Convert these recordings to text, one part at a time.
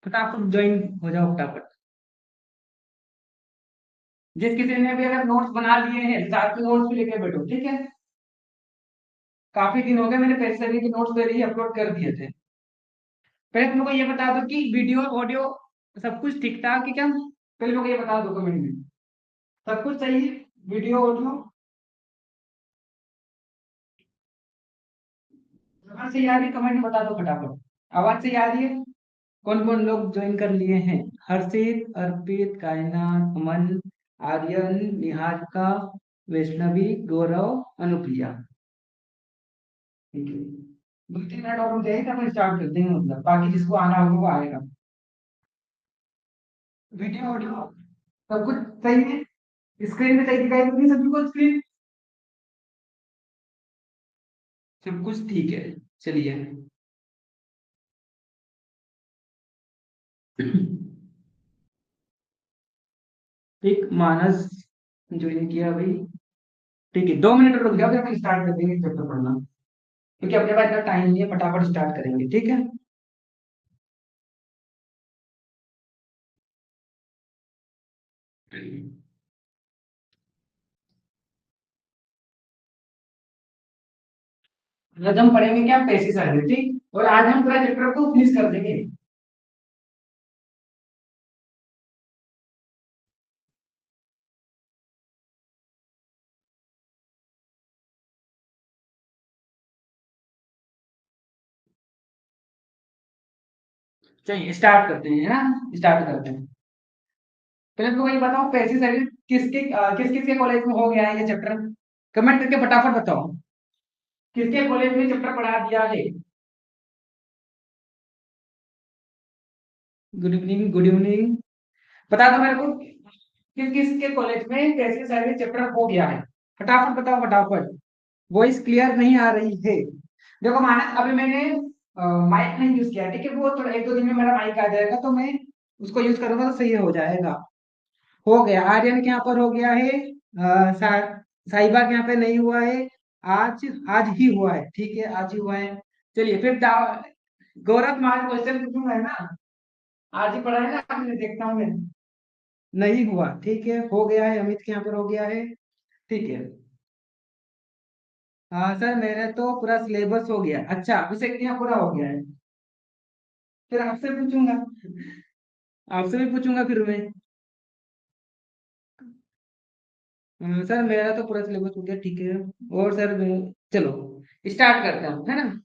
फटाफट ज्वाइन हो जाओ फटाफट। जिस किसी ने भी अगर नोट्स बना लिए हैं साथ में नोट्स भी लेके बैठो, ठीक है। काफी दिन हो गए मैंने पैसे के नोट्स पहले ही अपलोड कर दिए थे। पहले तुम लोग को ये बता दो कि वीडियो ऑडियो सब कुछ ठीक ठाक है क्या। पहले लोग ये बता दो कमेंट में, सब कुछ सही है। वीडियो ऑडियो आवाज सही आ रही है, कमेंट में बता दो फटाफट। आवाज सही आ रही है। कौन कौन लोग ज्वाइन कर लिए हैं? हर्षित, अर्पित, कायनात, अमन, आर्यन, निहारिका, वैष्णवी, गौरव, अनुप्रिया। ठीक है। 2-3 मिनट और हो जाएगी तो अपन स्टार्ट कर देंगे, मतलब बाकी जिसको आना होगा वो आएगा। वीडियो ऑडियो सब कुछ सही है। स्क्रीन पे सही दिखाई देगी सभी को स्क्रीन। सब कुछ ठीक है। चलिए। एक मानस ज्वाइन किया भाई। ठीक है, 2 मिनट रुक जाओ फिर अपन स्टार्ट कर देंगे चैप्टर पढ़ना। क्योंकि अपने पास इतना टाइम नहीं है, फटाफट स्टार्ट करेंगे, ठीक है। आज हम पढ़ेंगे क्या, पेसिस ठीक, और आज हम पूरा चैप्टर को फिनिश कर देंगे। चलिए स्टार्ट करते हैं, है ना, स्टार्ट करते हैं। पहले तो वही बताओ, पेसिस किसके किस किसके कॉलेज में हो गया है ये चैप्टर। कमेंट करके फटाफट बताओ, किसके कॉलेज में चैप्टर पढ़ा दिया है। Good evening, good evening. बता दो मेरे को, किस किसके कॉलेज में पेसिस चैप्टर हो गया है। फटाफट बताओ फटाफट। वॉइस क्लियर नहीं आ रही है। देखो मानस, अभी मैंने माइक नहीं यूज किया, ठीक है। वो थोड़ा 1-2 दिन में मेरा माइक आ जाएगा तो मैं उसको यूज करूंगा तो सही हो जाएगा। हो गया, आर्यन के यहाँ पर हो गया है। साहिबा के यहाँ पे नहीं हुआ है। आज आज ही हुआ है, ठीक है, आज ही हुआ है। चलिए फिर गौरव तुम्हारे क्वेश्चन पूछूंगा, है ना। आज ही पढ़ा है ना आपने, देखता हूँ मैं। नहीं हुआ, ठीक है, हो गया है, अमित के यहाँ पर हो गया है। ठीक है। हाँ सर, मेरे तो पूरा सिलेबस हो गया। अच्छा, अभिषेक के यहाँ पूरा हो गया है। फिर आपसे पूछूंगा, आपसे भी पूछूंगा फिर मैं। सर मेरा तो पूरा सिलेबस हो गया, ठीक है। और सर चलो स्टार्ट करते हैं, है ना।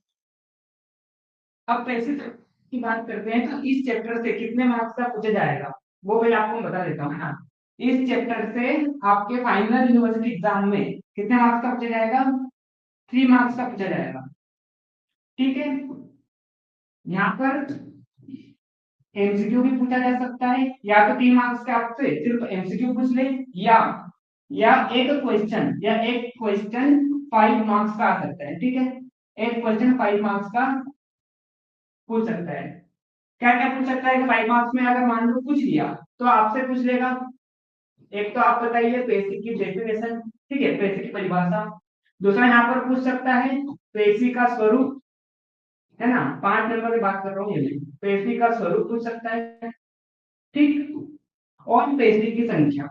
अब पैसे की बात करते हैं तो इस चैप्टर से कितने मार्क्स का पूछा जाएगा, वो मैं आपको बता देता हूँ, है ना। इस चैप्टर से आपके फाइनल यूनिवर्सिटी एग्जाम में कितने मार्क्स का पूछा जाएगा, 3 मार्क्स का पूछा जाएगा, ठीक है। यहाँ पर एमसीक्यू भी पूछा जा सकता है, या तो 3 मार्क्स का आपसे सिर्फ एमसीक्यू पूछ ले, या या एक क्वेश्चन 5 मार्क्स का आ सकता है, ठीक है। एक क्वेश्चन 5 मार्क्स का पूछ सकता है। क्या क्या पूछ सकता है, 5 मार्क्स में अगर मान लो पूछ लिया तो आपसे पूछ लेगा, एक तो आप बताइए पेशी की डेफिनेशन, ठीक है, पेशी की परिभाषा। दूसरा यहाँ पर पूछ सकता है पेशी का स्वरूप, है ना। 5 नंबर की बात कर रहा हूँ ये मैं। पेशी का स्वरूप पूछ सकता है, ठीक। और पेशी की संख्या।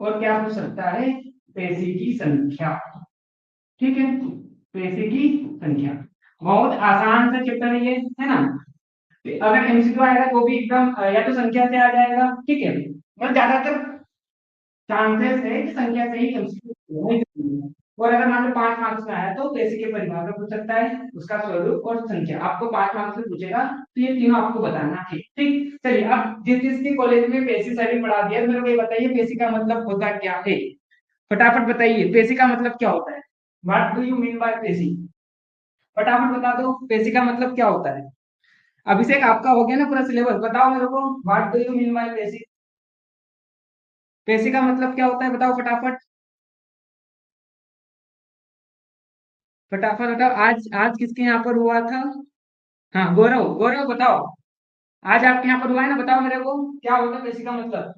और क्या पूछ सकता है, पेशी की संख्या, ठीक है। पेशी की संख्या। बहुत आसान सा चैप्टर है ये, है ना। अगर एमसीक्यू आएगा तो भी एकदम या तो संख्या से आ जाएगा, ठीक है। मतलब ज्यादातर चांसेस है कि संख्या से ही एमसीक्यू। और अगर मान लो 5 मार्क्स में आया तो पेशी के परिभाषा पूछ सकता है, उसका स्वरूप और संख्या आपको 5 मार्क्स में पूछेगा, तो ये तीनों आपको बताना है, ठीक। चलिए, अब जिस जिसके कॉलेज में पेशी सर पढ़ा दिया तो मेरे को ये बताइए पेशी का मतलब होता क्या है। फटाफट बताइए पेशी का मतलब क्या होता है। What do you mean by पेशी। फटाफट बता दो पेशी का मतलब क्या होता है। अभिषेक आपका हो गया ना पूरा सिलेबस, बताओ मेरे को what do you mean by पेशी। पेशी का मतलब क्या होता है, बताओ फटाफट। फटाफट बताओ, आज आज किसके यहाँ पर हुआ था। हाँ गौरव, गौरव बताओ। आज आपके यहाँ पर हुआ है ना, बताओ मेरे को क्या होता है पेशी का मतलब।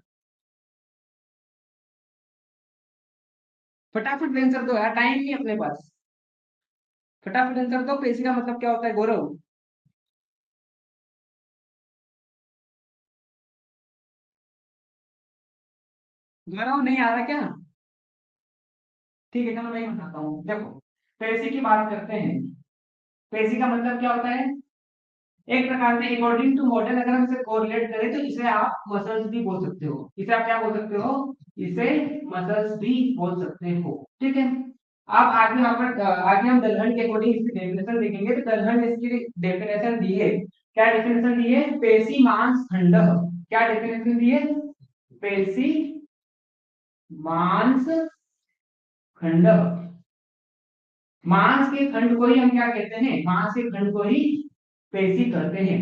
फटाफट आंसर दो यार, टाइम नहीं अपने पास। फटाफट आंसर दो, पेशी का मतलब क्या होता है गौरव। दोबारा नहीं आ रहा क्या? ठीक है, चलो मैं ही बताता हूँ। देखो, पेशी की बात करते हैं। पेशी का मतलब क्या होता है? एक प्रकार से अकॉर्डिंग टू मॉडल अगर हम इसे कोरिलेट करें तो इसे आप मसल्स भी बोल सकते हो। इसे आप क्या बोल सकते हो? इसे मसल्स भी बोल सकते हो। ठीक है। अब आगे यहाँ पर आगे हम दलहन के अकॉर्डिंग इसकी डेफिनेशन देखेंगे। तो दलहन ने इसकी डेफिनेशन दी है। क्या डेफिनेशन दी है? पेशी मांस खंड। क्या डेफिनेशन दी है? पेशी मांस खंड। मांस के खंड को ही हम क्या कहते हैं? मांस के खंड को ही पेशी कहते हैं।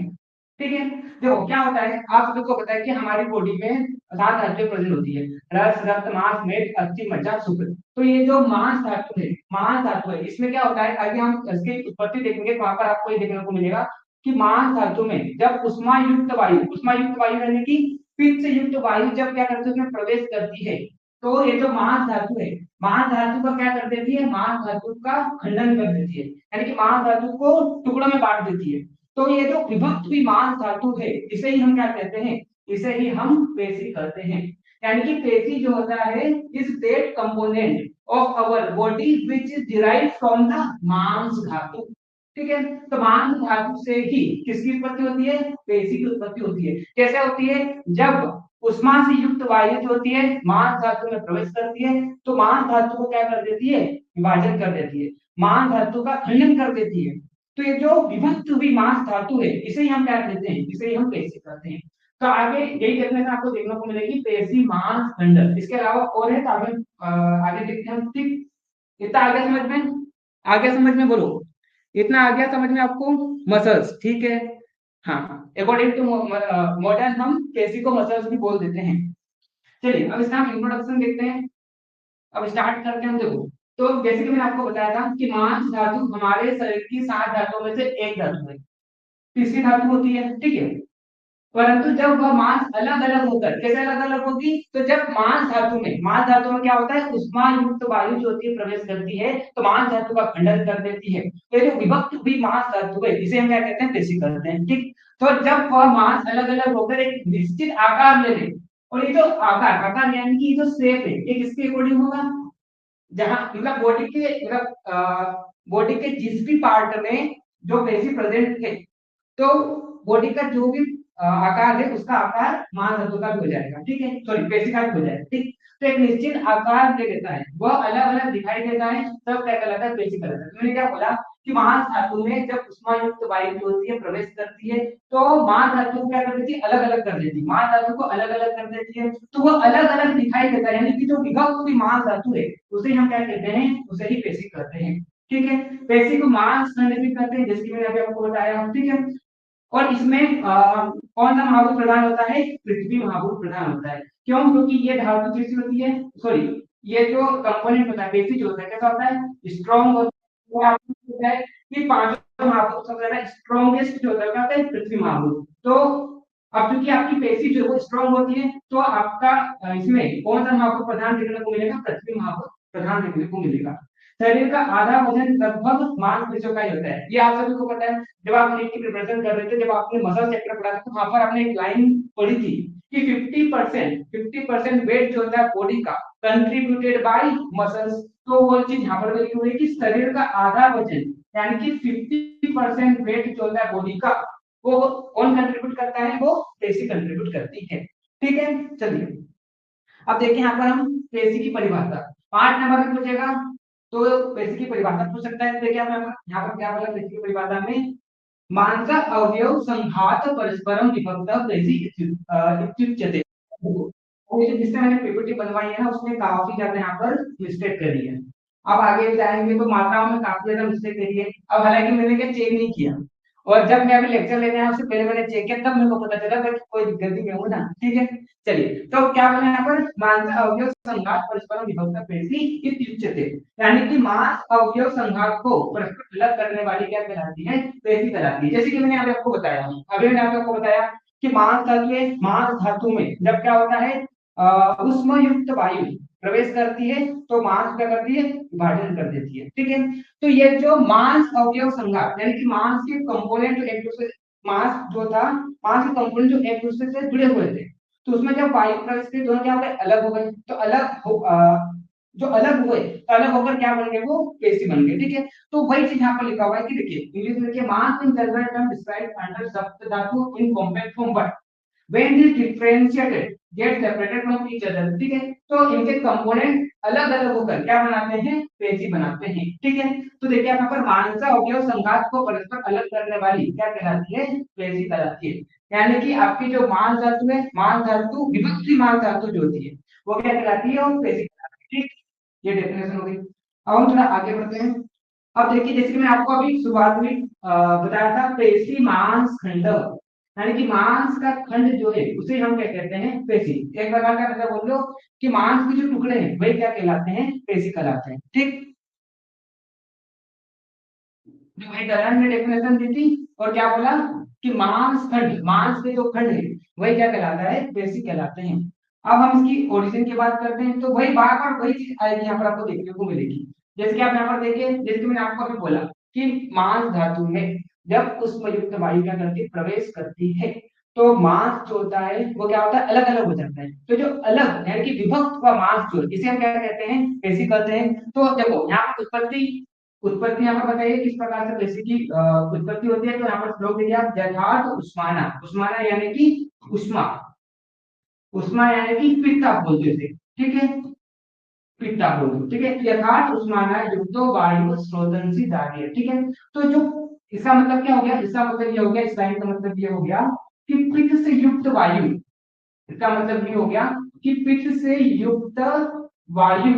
ठीक है। देखो क्या होता है, आप सबको पता है कि हमारी बॉडी में 7 धातुएं प्रेजेंट होती है। रस, रक्त, मांस, मेद, अस्थि, मज्जा, शुक्र। तो ये जो मांस धातु है, मांस धातु है, इसमें क्या होता है, आगे हम इसकी उत्पत्ति देखेंगे तो वहां पर आपको ये देखने को मिलेगा कि मांस धातु में जब उष्मा युक्त वायु यानी कि पित्त युक्त वायु जब क्या करती है, उसमें प्रवेश करती है, तो ये जो मांस धातु है, मांस धातु का क्या कर देती है? मांस धातु का खंडन कर देती है, यानी कि मांस धातु को टुकड़ों में बांट देती है। तो ये जो विभक्त हुई मांस धातु है, इसे ही हम क्या कहते हैं? इसे ही हम पेशी कहते हैं। यानी कि पेशी जो होता है is that component of our body which is derive from the मांस धातु। ठीक है। तो मांस धातु से ही किसकी उत्पत्ति होती है? पेशी की उत्पत्ति होती है। कैसे होती है? जब उष्मा से युक्त वायु जो होती है मांस धातु में प्रवेश करती है, तो मांस धातु को क्या कर देती है? विभाजन कर देती है, मांस धातु का खंडन कर देती है। तो ये जो विभक्त हुई मांस धातु है, इसे ही हम क्या कहते हैं? इसे ही हम पेशी कहते हैं। तो आगे यही डेफिनेशन आपको देखने को मिलेगी, पेशी मांस खंड। इसके अलावा और है तो आगे आगे देखते हैं हम। ठीक, इतना आगे समझ में? आगे समझ में बोलो, इतना आ गया समझ में आपको? मसल्स, ठीक है। हाँ, अकॉर्डिंग टू मॉडर्न हम पेशी को मसल्स भी बोल देते हैं। चलिए अब इसका हम इंट्रोडक्शन देखते हैं। अब स्टार्ट करते हैं। देखो, तो जैसे कि मैंने आपको बताया था कि मांस धातु हमारे शरीर की 7 धातुओं में से एक धातु है, तीसरी धातु होती है। ठीक है। परंतु जब वह मांस अलग अलग होकर, कैसे अलग अलग होगी? तो जब मांस धातु में क्या होता है? उष्मा युक्त वायु जो होती है प्रवेश करती है, तो मांस धातु का खंडन कर देती है। तो ये जो विभक्त हुई मांस धातु है, इसे हम क्या कहते हैं? पेशी कहते हैं। ठीक। तो जब वह मांस अलग अलग होकर एक निश्चित आकार ले ले, और ये जो आकार आकार यानी कि ये जो शेप है, ये किसके अकॉर्डिंग होगा? जहां मतलब बॉडी के जिस भी पार्ट में जो पेशी प्रेजेंट है, तो बॉडी का जो भी आकार है, उसका आकार मांस धातु का भी हो जाएगा। ठीक है, सॉरी, पेशी का भी हो जाएगा। ठीक। तो एक निश्चित आकार ले लेता है, वह अलग अलग दिखाई देता है, तब क्या कहलाता है? पेशी कहलाता है। तो मैंने क्या बोला कि मांस धातु में जब उष्मा युक्त वायु जो होती है प्रवेश करती है, तो मांस धातु को क्या कर देती है? अलग अलग कर देती है, मांस धातु को अलग अलग कर देती है, तो वह अलग अलग दिखाई देता है, यानी कि जो विभक्त हुई मांस धातु है, उसे हम क्या कहते हैं? उसे ही पेशी कहते हैं। ठीक है। पेशी को मांस खंड भी कहते हैं, जैसे कि मैंने अभी आपको बताया। ठीक है। और इसमें कौन सा महाभूत प्रधान होता है? पृथ्वी महाभूत प्रधान होता है। क्यों? क्योंकि ये धातु कैसी होती है, सॉरी, ये जो कंपोनेंट होता है, बेसिक जो होता है, कैसा होता है? स्ट्रॉन्ग होता है। तो आपको पता है कि पांचों महाभूत सबसे ज्यादा स्ट्रॉन्गेस्ट जो होता है क्या होता है? पृथ्वी महाभूत। तो अब क्योंकि आपकी पेशी जो है वो स्ट्रॉन्ग होती है, तो आपका इसमें कौन सा महाभूत प्रधान देखने को मिलेगा? पृथ्वी महाभूत प्रधान देखने को मिलेगा। शरीर का आधा वजन लगभग मांसपेशियों का ही होता है, ये आप सभी को पता है। जब आप नीट की प्रिपरेशन कर रहे थे, जब आपने मसल चैप्टर पढ़ा था, तो वहां पर आपने एक लाइन पढ़ी थी कि 50% वेट जो होता है बॉडी का कंट्रीब्यूटेड बाय मसल्स। तो वो चीज यहाँ पर लिखी हुई है कि शरीर का आधा वजन यानी कि 50% वेट जो होता है बॉडी का, वो कौन कंट्रीब्यूट करता है? वो पेशी कंट्रीब्यूट करती है। ठीक है। चलिए अब देखिए यहाँ पर हम पेशी की परिभाषा 5 नंबर में पूछेगा, तो पेशी की परिभाषा पूछ सकता है। देखिए यहाँ पर क्या बोला पेशी की परिभाषा में? मांस अवयव संघात परस्परम विभक्त पेशी इत्युच्यते। और ये जिससे मैंने पीपीटी बनवाई है ना, उसमें काफी ज्यादा यहाँ पर मिस्टेक करी है। अब आगे जाएंगे तो मात्राओं में काफी ज्यादा मिस्टेक करी है। अब हालांकि मैंने क्या चेक नहीं किया, और जब मैं अभी लेक्चर लेने आया उससे पहले मैंने चेक किया, तब मेरे को पता चला कि कोई गलती में हूँ ना। ठीक है। चलिए, तो क्या बना यहाँ पर? मांस अवयव संघात परस्परम विभक्त पेशी इत्युच्यते, यानी कि मांस अवयव संघात को परस्पर अलग करने वाली क्या कहलाती है? पेशी कहलाती है। जैसे कि मैंने अभी आपको बताया, कि मांस धातु में जब क्या होता है? उष्मा युक्त वायु प्रवेश करती है, तो मांस क्या करती है? विभाजन कर देती है। ठीक है। तो ये जो मांस अवयव संघात यानी कि मांस के कंपोनेंट जो एक दूसरे, मांस जो था, मांस के कंपोनेंट जो एक दूसरे से जुड़े हुए थे, तो उसमें जब वायु प्रवेश की दोनों क्या हो गए, अलग हो गए। तो जो अलग हुए तो अलग होकर क्या बन गए, वो पेशी बन गए। ठीक है, तो वही चीज यहाँ पर लिखा हुआ है कि देखिए इंग्लिश में देखिए, mass in general term describe under सप्त धातु in compact form, but when it differentiated get separated from each other। ठीक है, तो इनके कंपोनेंट अलग अलग होकर क्या बनाते हैं, पेशी बनाते हैं। ठीक है, तो देखिए यहाँ पर मानसा अवयव संघात को परस्पर अलग करने वाली क्या कहलाती है, पेशी कहलाती है। यानी कि आपकी जो मान धातु है, मान धातु विभक्ति मान धातु जो होती है वो क्या कहलाती है, वो पेशी कहलाती है। ठीक, ये डेफिनेशन हो गई। अब हम थोड़ा आगे बढ़ते हैं। अब देखिए जैसे कि मैं आपको अभी शुरुआत में बताया था, पेशी मांस खंड, यानी कि मांस का खंड जो है उसे हम क्या कहते हैं, पेशी। एक प्रकार का मतलब बोल लो कि मांस के जो टुकड़े हैं वही क्या कहलाते हैं, पेशी कहलाते हैं। ठीक, जो भाई दलान ने डेफिनेशन दी थी और क्या बोला कि मांस खंड, मांस के जो खंड है वही क्या कहलाता है, पेशी कहलाते हैं। अब हम इसकी ओरिजिन की बात करते हैं, तो वही बार बार वही चीज आएगी यहाँ पर, आपको देखने को मिलेगी। जैसे कि आप यहाँ पर देखिए, जैसे कि मैंने आपको अभी बोला कि मांस धातु में जब उष्मयुक्त वायु क्या करती है, प्रवेश करती है, तो मांस जो होता है वो क्या होता है, अलग अलग हो जाता है। तो जो अलग यानी कि विभक्त हुआ मांस जो है, इसे हम क्या कहते हैं, पेशी कहते हैं। तो देखो यहाँ पर उत्पत्ति, उत्पत्ति यहाँ पर बताइए किस प्रकार से पेशी की उत्पत्ति होती है। तो यहाँ पर श्लोक दिया यथार्थ उष्माना, उष्माना यानी कि उष्मा, उष्मा यानी कि पित्त आप बोलते थे। ठीक है, पित्त आप बोलते, ठीक है। यथार्थ उष्माना युक्तो वायु स्रोतंसी दाह्य। ठीक है, तो जो इसका मतलब क्या हो गया, इसका मतलब ये हो गया, इस लाइन का मतलब ये हो गया कि पित्त से युक्त वायु, इसका मतलब ये हो गया कि पित्त से युक्त वायु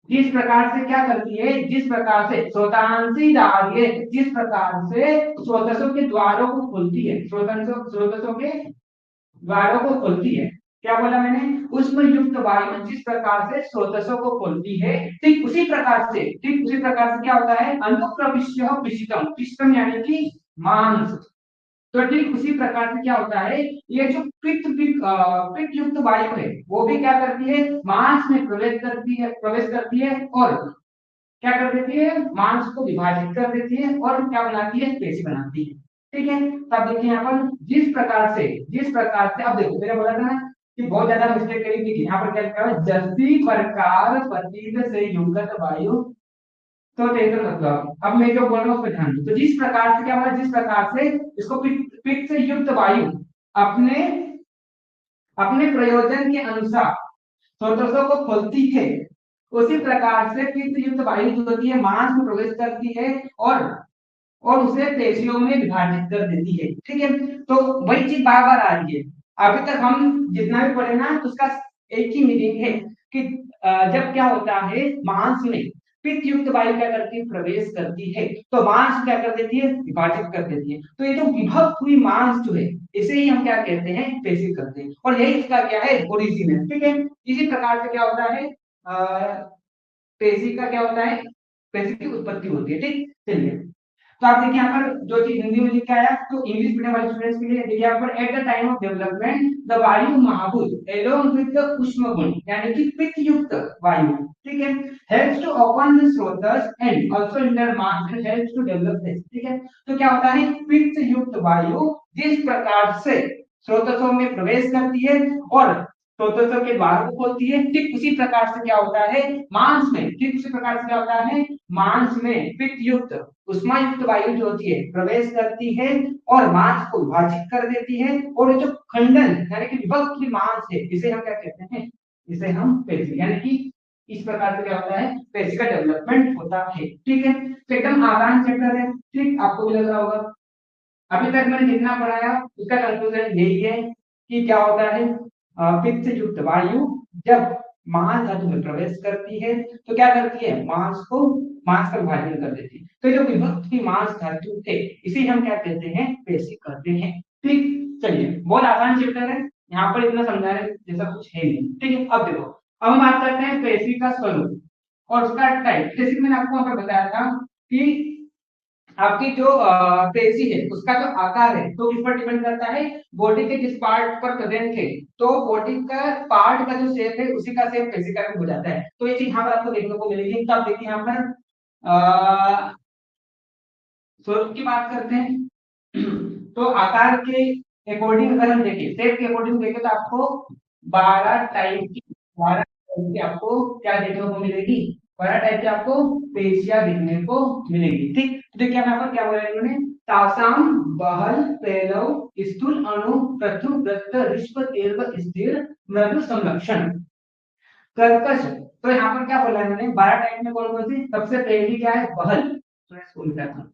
जिस प्रकार से क्या करती है, जिस प्रकार से स्रोतांशी दाह्य, जिस प्रकार से स्रोतसों के द्वारों को खोलती है, स्रोतसों के द्वारों को खोलती है। क्या बोला मैंने, उसमें युक्त वायु जिस प्रकार से स्रोतसों को खोलती है, ठीक उसी प्रकार से, ठीक उसी प्रकार से क्या होता है, अनुप्रविश्य पिशितम, पिशितम यानी कि मांस। तो ठीक उसी प्रकार से क्या होता है, ये जो पित्त युक्त वायु है वो भी क्या करती है, मांस में प्रवेश करती है, प्रवेश करती है और क्या कर देती है, मांस को विभाजित कर देती है और क्या बनाती है, पेशी बनाती है। ठीक है, तब देखिए यहाँ पर जिस प्रकार से, अब देखो मैंने बोला था ना कि बहुत ज्यादा मिस्टेक करी थी। यहाँ पर क्या लिखा है, जस्ती प्रकार पतित से युगत वायु, तो टेंशन मत लो। अब मैं जो बोल रहा हूँ उस पर ध्यान दो। तो जिस प्रकार से क्या हुआ, जिस प्रकार से इसको पित्त से युक्त वायु अपने अपने प्रयोजन के अनुसार स्रोतों को खोलती है, उसी प्रकार से पित्त युक्त वायु जो होती है मांस में प्रवेश करती है और उसे पेशियों में विभाजित कर देती है। ठीक है, तो वही चीज बार बार आ रही है। अभी तक हम जितना भी पढ़े ना उसका एक ही मीनिंग है कि जब क्या होता है, मांस में पित्त युक्त वायु क्या करती है, प्रवेश करती है, तो मांस क्या कर देती है, विभाजित कर देती है। तो ये जो विभक्त हुई मांस जो है इसे ही हम क्या कहते हैं, पेशी करते हैं। और यही इसका क्या है, ओरिजिन है। ठीक है, इसी प्रकार से क्या होता है, पेशी का क्या होता है, पेशी की उत्पत्ति होती है। ठीक, चलिए। तो आप देखिए यहाँ पर जो चीज हिंदी में लिख के आया, तो इंग्लिश मीडियम वाले स्टूडेंट्स के लिए देखिए यहाँ पर at the time of development the वायु महाभूत एलोंग विद द उष्म गुण यानी कि पित्त युक्त वायु, ठीक है, हेल्प्स टू ओपन द स्रोतस and also hinder mass and helps to develop this. ठीक है, तो क्या होता है, पित्त युक्त वायु जिस प्रकार से स्रोतसों में प्रवेश करती है और स्रोतसों के द्वार को खोलती है, ठीक उसी प्रकार से क्या होता है, मांस में, ठीक उसी प्रकार से क्या होता है, मांस में पित्त युक्त उष्मा युक्त वायु जो होती है प्रवेश करती है और मांस को विभाजित कर देती है। और जो खंडन यानी कि विभक्त की मांस है इसे हम क्या कहते हैं, इसे हम पेशी, यानी कि इस प्रकार से क्या होता है, पेशी का डेवलपमेंट होता है। ठीक है, तो एकदम आसान चैप्टर है। ठीक, आपको भी लग रहा होगा अभी तक मैंने जितना पढ़ाया उसका कंक्लूजन यही है कि क्या होता है, पित्त युक्त वायु जब मांस धातु में प्रवेश करती है तो क्या करती है, मांस का विभाजन कर देती है। तो जो विभक्त की मांस धातु है इसे हम क्या कहते हैं, पेशी कहते हैं। ठीक, चलिए बहुत आसान चैप्टर है, यहाँ पर इतना समझाने जैसा कुछ है नहीं। ठीक है, अब देखो, अब हम बात करते हैं पेशी का स्वरूप और उसका टाइप। जैसे कि मैंने आपको वहां पर बताया था कि आपकी जो पेशी है उसका जो आकार है तो किस पर डिपेंड करता है, बॉडी के किस पार्ट पर प्रेजेंट है। तो बॉडी का पार्ट का जो शेप है उसी का शेप पेशी का भी हो जाता है। तो ये चीज यहाँ पर आपको देखने को मिलेगी। तो आप देखिए यहाँ पर स्वरूप की बात करते हैं तो आकार के अकॉर्डिंग अगर हम देखें, शेप के अकॉर्डिंग देखें तो आपको 12 टाइप की आपको क्या देखने को मिलेगी, 12 टाइप की आपको पेशियां देखने को मिलेगी। ठीक, तो देखिए यहाँ पर क्या बोला है इन्होंने, तासाम बहल पेलव स्थूल अणु प्रथु वृत्त ऋष्व दीर्घ स्थिर मृदु संलक्षण कर्कश। तो यहाँ पर क्या बोला है इन्होंने, 12 टाइप में कौन कौन सी, सबसे पहली क्या है बहल, तो इसको मिटाता हूं।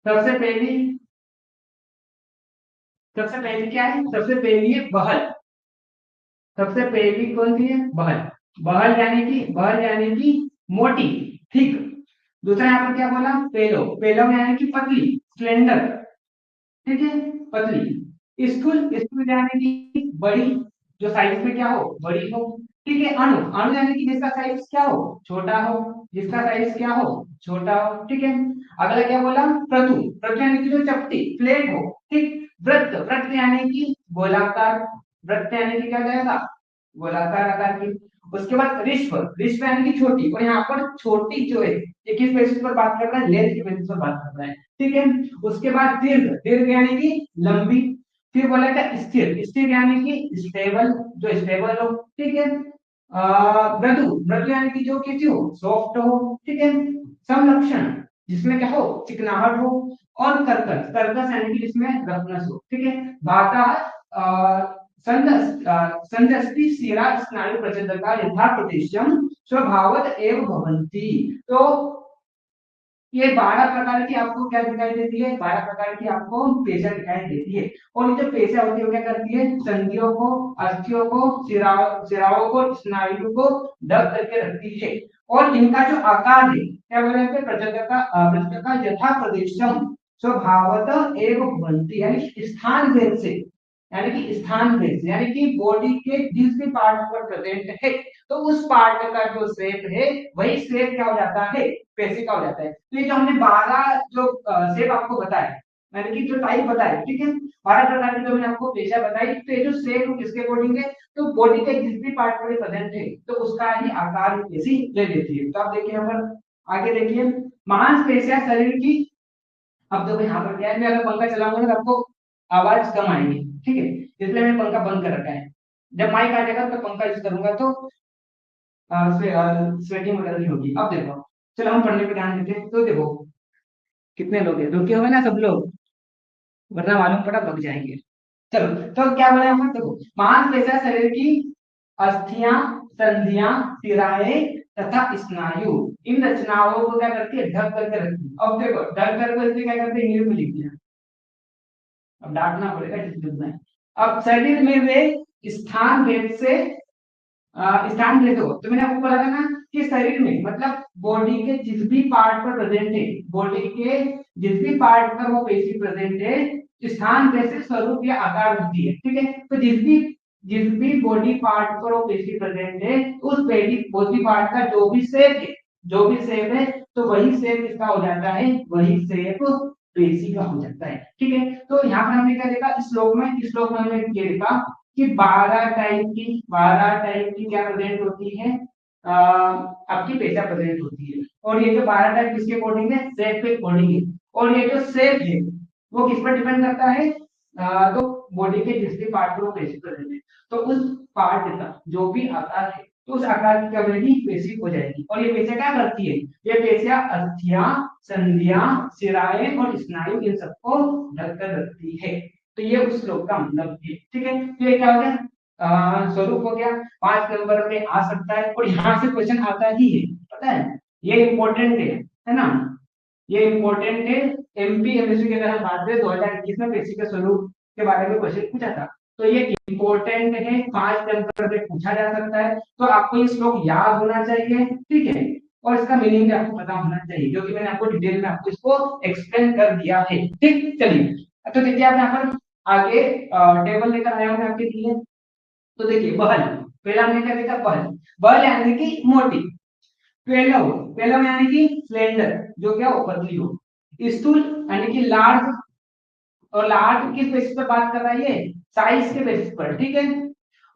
सबसे पहली सबसे पहली क्या है, सबसे पहली है बहल। सबसे पहली कौन सी है, बहल। बहल यानी कि मोटी। ठीक, दूसरा यहाँ पर क्या बोला, पेलो। पेलो यानी कि पतली, स्लेंडर। ठीक है, पतली। स्थूल यानी कि बड़ी, जो साइज में क्या हो, बड़ी हो। ठीक है, अणु। अणु यानी कि जिसका साइज क्या हो, छोटा हो। जिसका साइज क्या हो, छोटा हो। ठीक है, अगला क्या बोला, प्रतु। प्रतु यानी कि जो चपटी, फ्लैट हो। ठीक, वृत्त। वृत्त यानी कि गोलाकार। वृत्त यानी कि क्या जाएगा, गोलाकार आकार की। उसके बाद ऋष्व। ऋष्व यानी कि छोटी, और यहाँ पर छोटी जो है ये किस बेसिस पर बात कर रहा है, लेंथ के बेसिस पर बात कर रहा है। ठीक है, उसके बाद दीर्घ। दीर्घ यानी कि लंबी। फिर बोला था स्थिर। स्थिर यानी कि स्टेबल, जो स्टेबल हो। ठीक है, मृदु। मृदु यानी कि जो कैसी हो, सॉफ्ट हो। ठीक है, समलक्षण, जिसमें क्या हो, चिकनाहट हो। और कर्कश। कर्कश यानी कि जिसमें रफनेस हो। ठीक है, भाता संदस्ति शिरा स्नायु प्रचंडता यथा प्रदेशम स्वभावत एव भवन्ति। तो ये 12 प्रकार की आपको क्या दिखाई देती है, 12 प्रकार की आपको पेशा दिखाई देती है। और ये जो पेशा होती है वो क्या करती है, संधियों को, अस्थियों को, सिराओं को, स्नायु को ढक करके रखती है। और इनका जो आकार है, क्या बोले हैं, प्रचंड का यथा प्रदेशम स्वभावत एव भवन्ति, यानी स्थान भेद से, यानी कि स्थान भेद से, यानी कि बॉडी के जिस भी पार्ट पर प्रेजेंट है, तो उस पार्ट का जो शेप है वही शेप क्या हो जाता है, पेशी का हो जाता है। तो ये जो हमने 12 जो शेप आपको बताया, यानी कि जो टाइप बताए, ठीक है, 12 प्रकार की जो मैंने आपको पेशा बताई, तो ये जो शेप किसके अकॉर्डिंग है, तो बॉडी के जिस भी पार्ट पर प्रेजेंट है तो उसका ही आकार पेशी ले लेती है। तो आप देखिए यहाँ पर आगे देखिए, मांसपेशियां शरीर की। अब देखो यहाँ पर क्या है, मैं अगर पंखा चलाऊंगा ना तो आपको आवाज कम आएगी। ठीक है, इसलिए मैंने पंखा बंद कर रखा है। जब माइक आ जाएगा तो पंखा यूज करूंगा तो स्वेटिंग वगैरह नहीं होगी। अब देखो, चलो हम पढ़ने पे ध्यान देते हैं। तो देखो कितने लोग हैं, रुके हुए ना सब लोग, वरना मालूम पड़ा भग जाएंगे। चलो, तो क्या बोला यहाँ पर, देखो मांसपेशियां शरीर की अस्थियां, संधियां, शिराएं तथा स्नायु, इन रचनाओं को क्या करती है, ढक करके रखती है। अब देखो ढक करके इसलिए क्या करते हैं, इंग्लिश में लिख दिया, अब डांटना पड़ेगा जिस में। अब शरीर में वे स्थान भेद से स्थान भेद हो, तो मैंने आपको बोला था ना कि शरीर में मतलब बॉडी के जिस भी पार्ट पर प्रेजेंट है, बॉडी के जिस भी पार्ट पर वो पेशी प्रेजेंट है, स्थान भेद से स्वरूप या आकार होती है। ठीक है, तो जिस भी बॉडी पार्ट पर वो पेशी प्रेजेंट है, उस बॉडी पार्ट का जो भी शेप है, जो भी शेप है, तो वही शेप किसका हो जाता है, वही शेप पेशी का हो जाता है। ठीक है, तो यहाँ पर हमने क्या देखा, इस श्लोक में हमने ये देखा कि 12 टाइप की क्या प्रेजेंट होती है, आपकी पेशा प्रेजेंट होती है। और ये जो 12 टाइप किसके अकॉर्डिंग है, शेप के अकॉर्डिंग है। और ये जो शेप है वो किस पर डिपेंड करता है, तो बॉडी के जिस भी पार्ट पर वो पेशी प्रेजेंट है, तो उस पार्ट का जो भी आकार है, तो उस आकार की क्या बनेगी, पेशी हो जाएगी। और ये पेशियां क्या करती है, ये पेशियां अस्थियां, संधियां, शिराएं और स्नायु इन सबको ढककर रखती है। तो ये उस श्लोक का मतलब है। ठीक है, तो ये क्या हो गया, स्वरूप हो गया, 5 नंबर में आ सकता है। और यहाँ से क्वेश्चन आता ही है, पता है, ये इंपॉर्टेंट है ना, ये इंपॉर्टेंट है। एमपी एमएससी की अगर हम बात करें 2021 में पेशी के स्वरूप के बारे में क्वेश्चन पूछा था, तो ये इंपॉर्टेंट है, 5 नंबर पे पूछा जा सकता है। तो आपको ये श्लोक याद होना चाहिए। ठीक है, और इसका मीनिंग भी आपको पता होना चाहिए, क्योंकि मैंने आपको डिटेल में आपको इसको एक्सप्लेन कर दिया है। ठीक, चलिए, तो देखिए आप यहाँ पर आगे टेबल लेकर आया हूं मैं आपके लिए। तो देखिए बहल, पहला हमने क्या देखा, बहल। बहल यानी कि मोटी। पेलव, पेलव यानी कि स्लेंडर, जो क्या हो, पतली हो। स्थूल यानी कि लार्ज, और लार्ज किस बेसिस पर बात कर रहा है, ये साइज के बेसिस पर। ठीक है,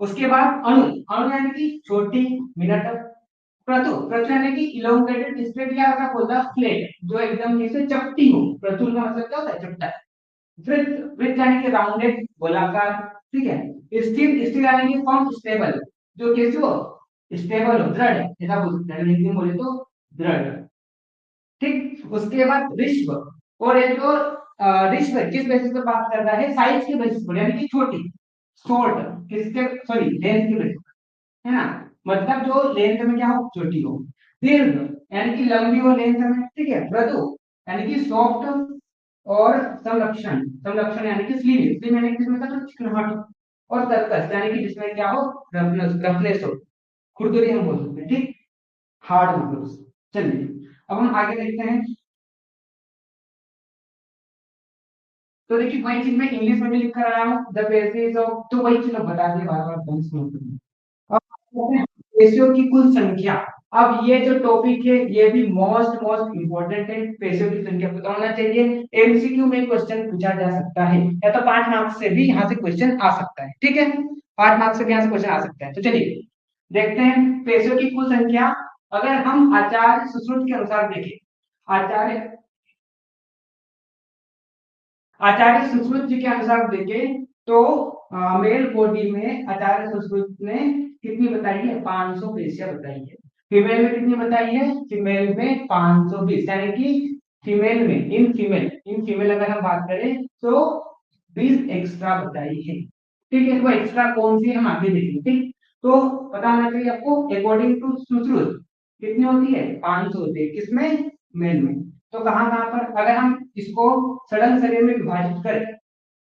उसके बाद अणु। अणु यानी कि छोटी, मिनट। प्रतु, प्रतु यानी कि इलोंगेटेड, स्ट्रेट या क्या बोलता है, फ्लैट, जो एकदम जैसे चपटी हो। प्रतुल का मतलब क्या होता है, चपटा। वृत्त, वृत्त यानी कि राउंडेड, गोलाकार, ठीक है। स्थिर, स्थिर यानी कि फॉर्म स्टेबल, जो कैसे हो, स्टेबल हो, दृढ़, ऐसा बोल सकते हैं हिंदी में बोले तो दृढ़, ठीक। उसके बाद ऋष्व, और ये जो ऋष्व किस बेसिस पे बात कर रहा है, साइज के बेसिस पर, यानी कि छोटी, शॉर्ट, किसके, सॉरी लेंथ के बेसिस, है ना, मतलब जो लेंथ में क्या हो, छोटी हो। दीर्घ यानी कि लंबी हो लेंथ में, ठीक है। मृदु यानी कि सॉफ्ट, और संरक्षण, संरक्षण यानी कि स्लिम, स्लिम यानी कि जिसमें का तो चिकनाहट, और कर्कश यानी कि जिसमें क्या हो, रफनेस, रफनेस हो, खुरदुरी हम बोल सकते हैं, ठीक, हार्ड मतलब। चलिए अब हम आगे देखते हैं। तो देखिए वही चीज मैं इंग्लिश में भी लिख कर आया हूँ, द बेसिस ऑफ, तो वही चीज बता दिए बार बार ध्यान से नोट करिए। अब कहते हैं पेशियों की कुल संख्या। अब ये जो टॉपिक है ये भी मोस्ट मोस्ट इंपॉर्टेंट है, पेशियों की संख्या पता होना चाहिए। एमसीक्यू में क्वेश्चन पूछा जा सकता है, या तो 5 मार्क्स से भी यहाँ से क्वेश्चन आ सकता है, ठीक है। 5 मार्क्स से भी यहाँ से क्वेश्चन आ सकता है। तो चलिए देखते हैं पेशियों की कुल संख्या। अगर हम आचार्य सुश्रुत के अनुसार देखें, आचार्य आचार्य सुश्रुत जी के अनुसार देखें तो मेल बॉडी में आचार्य सुश्रुत ने कितनी बताई है, 500 पेशियां बताई है। फीमेल में कितनी बताई है, फीमेल में 520, यानी कि फीमेल में, इन फीमेल अगर हम बात करें तो 20 एक्स्ट्रा बताई है, ठीक है। वो एक्स्ट्रा कौन सी है हम आगे देखेंगे, ठीक। तो पता होना चाहिए आपको, अकॉर्डिंग टू सुश्रुत कितनी होती है, 500 होती है, किसमें, मेल में। तो कहाँ कहाँ पर अगर हम इसको सड़न शरीर में विभाजित करें,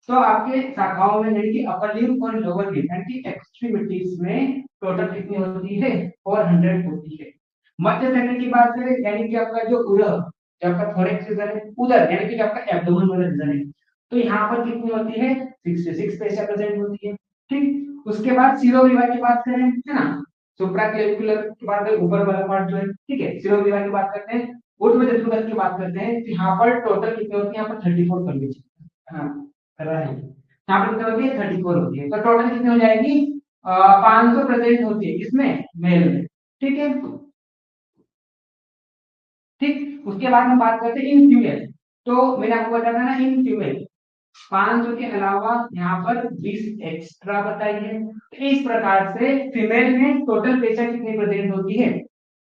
तो आपके शाखाओं में यानी कि अपर लिम्ब और लोअर लिम्ब यानी कि एक्सट्रीमिटीज में टोटल कितनी होती है, 400 होती है। मध्य शरीर की बात करें, यानी कि आपका जो उदर, जो आपका थोरैक्स रीजन है, उदर यानी कि जो आपका एब्डोमेन वाला रीजन है, तो यहाँ पर कितनी होती है, 66 पेशियां प्रेजेंट होती है, ठीक। उसके बाद सिरोविवा की बात करें, है ना, सुप्राक्लेविकुलर की बात करें, ऊपर वाला पार्ट जो है, ठीक है, सिरोविवा की बात करते हैं, ऊर्ध्व जठरगत की बात करते हैं, तो यहाँ पर टोटल कितनी होती है, यहाँ पर 34 कर लीजिए, हाँ कर रहा है, यहाँ पर कितनी होती है, 34 होती है। तो टोटल कितनी हो जाएगी, 500 प्रेजेंट होती है, किसमें, मेल में, ठीक है, ठीक। उसके बाद हम बात करते हैं इन फीमेल। तो मैंने आपको बताया था ना, इन फीमेल 500 के अलावा यहाँ पर 20 एक्स्ट्रा बताई है। तो इस प्रकार से फीमेल में टोटल पेशा कितनी प्रेजेंट होती है,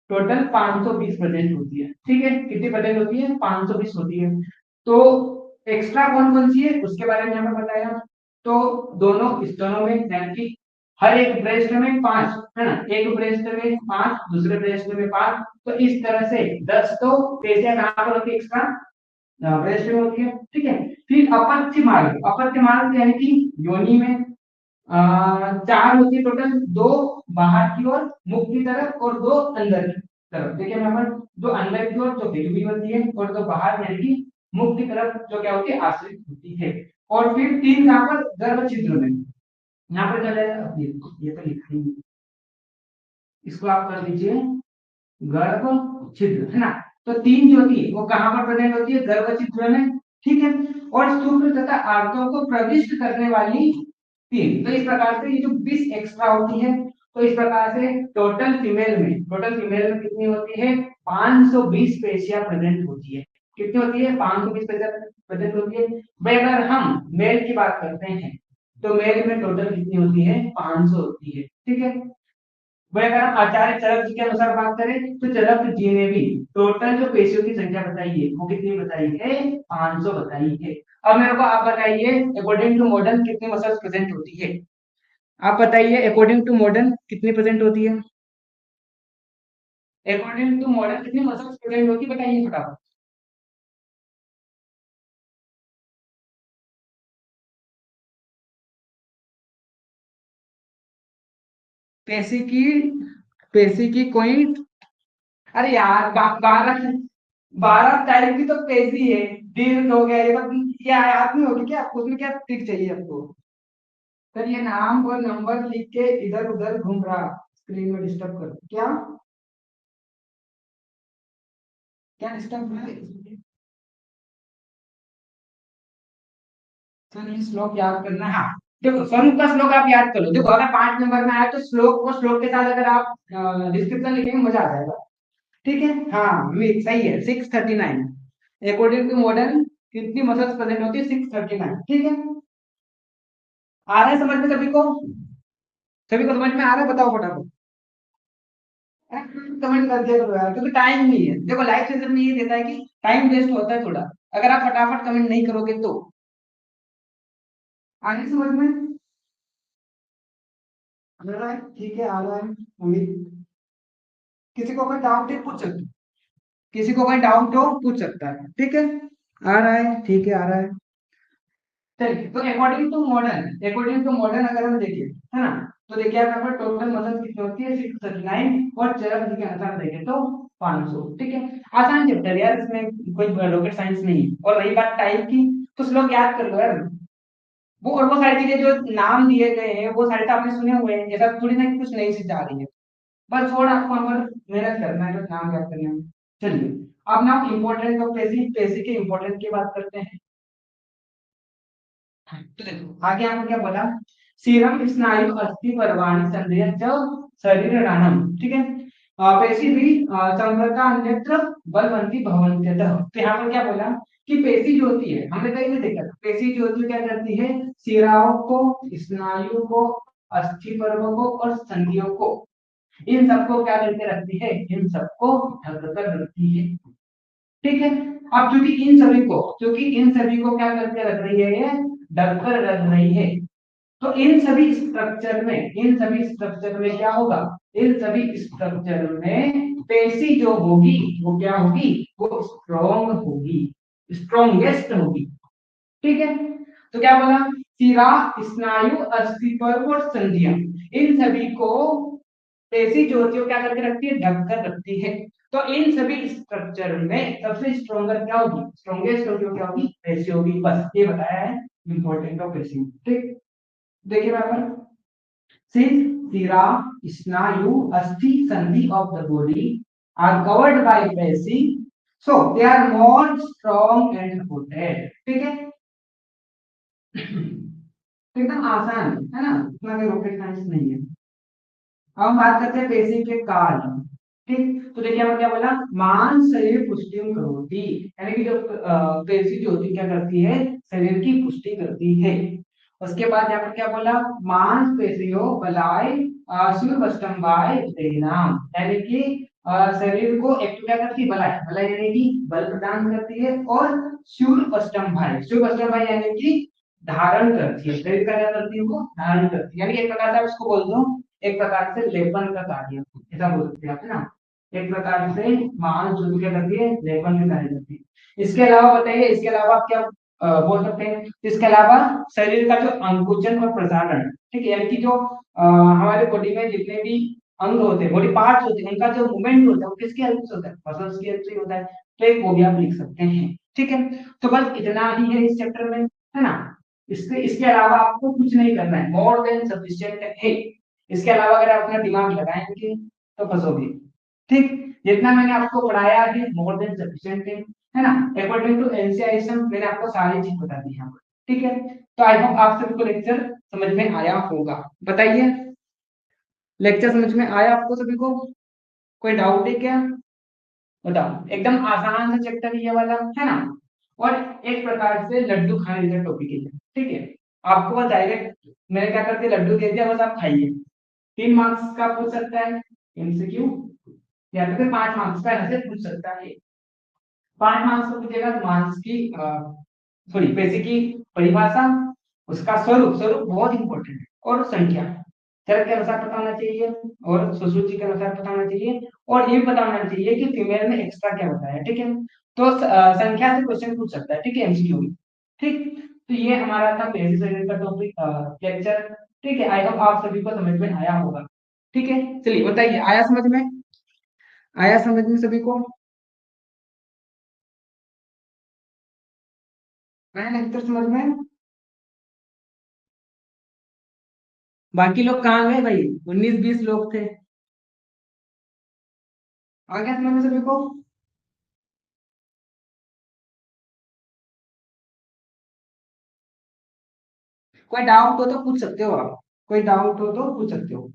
टोटल 520 प्रेजेंट होती है, ठीक है। कितनी प्रेजेंट होती है, 520 होती है। तो एक्स्ट्रा कौन कौन सी है उसके बारे में यहाँ पर बताया। तो दोनों स्तनों में, यानी कि हर एक ब्रेस्ट में 5, है ना, एक ब्रेस्ट में 5, दूसरे ब्रेस्ट में 5, तो इस तरह से 10 तो पेशियां कहाँ पर होती है, एक्स्ट्रा ब्रेस्ट में होती है, ठीक है। फिर अपत्य मार्ग, अपत्य मार्ग यानी कि योनि में 4 होती है टोटल, 2 बाहर की ओर मुख की तरफ और 2 अंदर की तरफ। देखिए यहाँ पर दो अंदर की ओर जो बेलवी होती है, और 2 बाहर यानी कि मुख की तरफ जो क्या होती है, आश्रित होती है। और फिर 3 यहाँ पर गर्भ छिद्र में, यहाँ पर क्या है, ये तो लिखा ही है। इसको आप कर दीजिए गर्भ छिद्र, है ना। तो 3 जो थी वो कहाँ पर प्रेजेंट होती है, गर्भ छिद्र में, ठीक है। और शुक्र तथा आर्तों को प्रविष्ट करने वाली 3, तो इस प्रकार से ये जो 20 एक्स्ट्रा होती है, तो इस प्रकार से टोटल फीमेल में कितनी होती है, 520 पेशियां प्रेजेंट होती है। कितनी होती है, 520 पेशियां प्रेजेंट होती है। भाई अगर हम मेल की बात करते हैं, तो मेल में टोटल कितनी होती है, 500 होती है, ठीक है। वही अगर हम आचार्य चरक जी के अनुसार बात करें, तो चरक जी ने भी टोटल जो पेशियों की संख्या बताई है वो कितनी बताई है, 500 बताई है। अब मेरे को आप बताइए अकॉर्डिंग टू मॉडर्न कितनी मसल्स प्रेजेंट होती है, आप बताइए अकॉर्डिंग टू मॉडर्न कितनी प्रेजेंट होती है, अकॉर्डिंग टू मॉडर्न कितनी मसल्स प्रेजेंट होती है, बताइए फटाफट। पेशी की, पेशी की कोई, अरे यार 12 टाइप की तो पेशी है, दीर्घ हो गया, ये सब ये याद नहीं होगी क्या आपको, उसमें क्या ट्रिक चाहिए आपको। सर ये नाम और नंबर लिख के इधर उधर घूम रहा, स्क्रीन में डिस्टर्ब कर क्या, क्या डिस्टर्ब है। सर ये श्लोक याद करना है, हाँ। देखो स्वरूप का श्लोक आप याद कर लो, देखो अगर 5 नंबर में आया तो श्लोक को श्लोक के साथ अगर आप डिस्क्रिप्शन लिखेंगे मजा आ जाएगा, ठीक है। हाँ सही है, 639 अकॉर्डिंग टू मॉडर्न कितनी मसल्स प्रेजेंट होती है? 639। ठीक है, आ रहा है समझ में सभी को? सभी को समझ में आ रहा है? बताओ फटाफट। कमेंट कर दिया करो यार, क्योंकि टाइम नहीं है। देखो लाइव सेशन में ये देता है कि टाइम वेस्ट होता है थोड़ा, अगर आप फटाफट कमेंट नहीं करोगे तो। आगे समझ में आ रहा है? ठीक है, आ रहा है। उम्मीद, किसी को कोई डाउट है पूछ सकते, किसी को कोई डाउट हो पूछ सकता है। ठीक है, आ रहा है? ठीक है, आ रहा है। चलिए, तो अकॉर्डिंग टू मॉडर्न अगर हम देखें, है ना, तो देखिए आप यहाँ पर टोटल मसल्स कितनी होती है? 639, और चरम के अनुसार देखें तो 500। ठीक है, आसान चैप्टर है यार, इसमें कोई रॉकेट साइंस नहीं है। और रही बात टाइप की, तो श्लोक याद कर लो यार। वो और वो सारी चीजें जो नाम दिए गए हैं वो सारे तो आपने सुने हुए हैं, ऐसा थोड़ी ना कि कुछ नई चीज आ रही है। बस थोड़ा आपको हमारा मेहनत करना है, बस नाम याद करना है। चलिए, अब ना इम्पोर्टेंट ऑफ बेसिक, बेसिक के इम्पोर्टेंट की बात करते हैं। तो देखो आगे आपने क्या बोला? सीरम स्नायु अस्थि पर्वाणि संदेह च शरीर रानम। ठीक है, पेशी भी संवर्गा अन्यत्र बलवंती भवन्त्यतः। तो यहाँ पर क्या बोला कि पेशी जो होती है, हमने कहीं नहीं देखा था, पेशी जो होती है क्या करती है? शिराओं को, स्नायु को, अस्थि पर्व को और संधियों को, इन सबको क्या करके रखती है? इन सबको ढक कर रखती है। ठीक है, अब क्योंकि इन सभी को क्या करके रख रही है? ये ढक कर रख रही है। तो इन सभी स्ट्रक्चर में क्या होगा? इन सभी स्ट्रक्चर में पेशी जो होगी वो क्या होगी? वो स्ट्रॉन्ग होगी, स्ट्रॉन्गेस्ट होगी। ठीक है, तो क्या बोला? शिरा, स्नायु, अस्थिपर्व और संधियां, इन सभी को पेशी जो होती है वो क्या करके रखती है? ढक कर रखती है। तो इन सभी स्ट्रक्चर में सबसे स्ट्रॉन्गर क्या होगी? स्ट्रॉन्गेस्ट होगी, क्या होगी? पेशी होगी। बस ये बताया है इंपॉर्टेंट ऑफ पेशी। ठीक, देखिए बराबर, since sira, snayu, asthi sandhi of the body are covered by peshi, so they are more strong and supported. ठीक है, तो एकदम आसान है ना, इतना कोई रॉकेट साइंस नहीं है। अब हम बात करते हैं पेशी के कार्य। ठीक, तो देखिए हमें क्या बोला? मांस शरीर पुष्टि करोति, यानी कि जो पेशी जो होती है क्या करती है? शरीर की पुष्टि करती है। उसके बाद यहाँ पर क्या बोला? मांस पेशियों बलाय सूर्यवस्तंभाय उत्तेजनाम, यानी कि शरीर को एक तो क्या करती है? बलाय, बलाय यानी कि बल प्रदान करती है, और सूर्यवस्तंभाय यानी कि धारण करती है। शरीर का क्या करती है? वो धारण करती है, यानी एक प्रकार से आप इसको बोल दो, एक प्रकार से लेपन का कार्य, ऐसा बोल सकते हैं आप, है ना। एक प्रकार से मांस जो क्या करती है? लेपन का कार्य करती है। इसके अलावा बताइए, इसके अलावा आप क्या बोल सकते हैं? इसके अलावा शरीर का जो अंकुचन और प्रसारण, ठीक है, यानी कि जो हमारे बॉडी में जितने भी अंग होते हैं, बॉडी पार्ट्स होते हैं, उनका जो मूवमेंट होता है वो किसकी हेल्प से होता है? मसल्स की हेल्प से होता है। तो एक वो भी आप लिख सकते हैं। ठीक है, तो बस इतना ही है इस चैप्टर में, है ना। इसके अलावा आपको कुछ नहीं करना है, मोर देन सफिशिएंट है। इसके अलावा अगर आप अपना दिमाग लगाएंगे तो फंसोगे। ठीक, जितना मैंने आपको पढ़ाया है मोर देन सफिशिएंट है ना। अकॉर्डिंग टू एनसीआईएसएम मैंने आपको सारी चीज बता दी यहाँ पर। ठीक है, तो आई होप आप सभी को लेक्चर समझ में आया होगा। बताइए, लेक्चर समझ में आया आपको सभी को? कोई डाउट है क्या? बताओ, एकदम आसान सा चैप्टर ये वाला, है ना। और एक प्रकार से लड्डू खाने जैसा टॉपिक है। ठीक है, आपको बस डायरेक्ट मैंने क्या करते लड्डू दे दिया, बस आप खाइए। 3 मार्क्स का पूछ सकता है एमसीक्यू, या तो फिर 5 मार्क्स का ऐसे पूछ सकता है। 5 मार्क्स का पूछेगा तो मार्क्स की सॉरी पैसे की परिभाषा, उसका स्वरूप, स्वरूप बहुत इंपॉर्टेंट है, और संख्या चर के अनुसार पता होना चाहिए, और सुश्रुति के अनुसार पता होना चाहिए, और ये भी पता होना चाहिए कि फीमेल में एक्स्ट्रा क्या होता है। ठीक है, तो संख्या से क्वेश्चन पूछ सकता है। ठीक है, एमसीक्यू में। ठीक, तो ये हमारा था बेसिक सेक्शन का टॉपिक लेक्चर। ठीक है, आई होप आप सभी को समझ में आया होगा। ठीक है, चलिए बताइए, आया समझ में? आया समझ में सभी को? आया लेक्चर समझ में? बाकी लोग कहाँ गए भाई? 19-20 लोग थे। आ गया समझ में सभी को? कोई डाउट हो तो पूछ सकते हो आप, कोई डाउट हो तो पूछ सकते हो।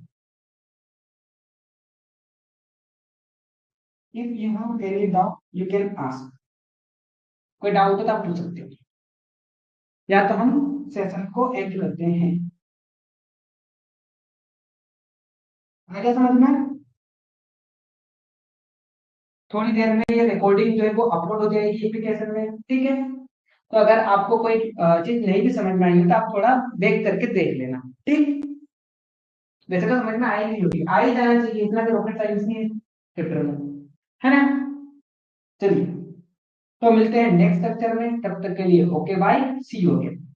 If you have any doubt you can ask. कोई डाउट हो तो आप पूछ सकते हो, या तो हम सेशन को एंड करते हैं। आ गया समझ में? थोड़ी देर में ये रिकॉर्डिंग जो है वो अपलोड हो जाएगी एप्लीकेशन में, ठीक है। तो अगर आपको कोई चीज नहीं भी समझ में आई हो तो आप थोड़ा देख करके देख लेना, ठीक। वैसे तो समझ में आई नहीं होगी, आ ही जाना चाहिए, इतना भी रॉकेट साइंस नहीं है चैप्टर में, है ना। चलिए, तो मिलते हैं नेक्स्ट लेक्चर में, तब तक के लिए okay bye, see you again.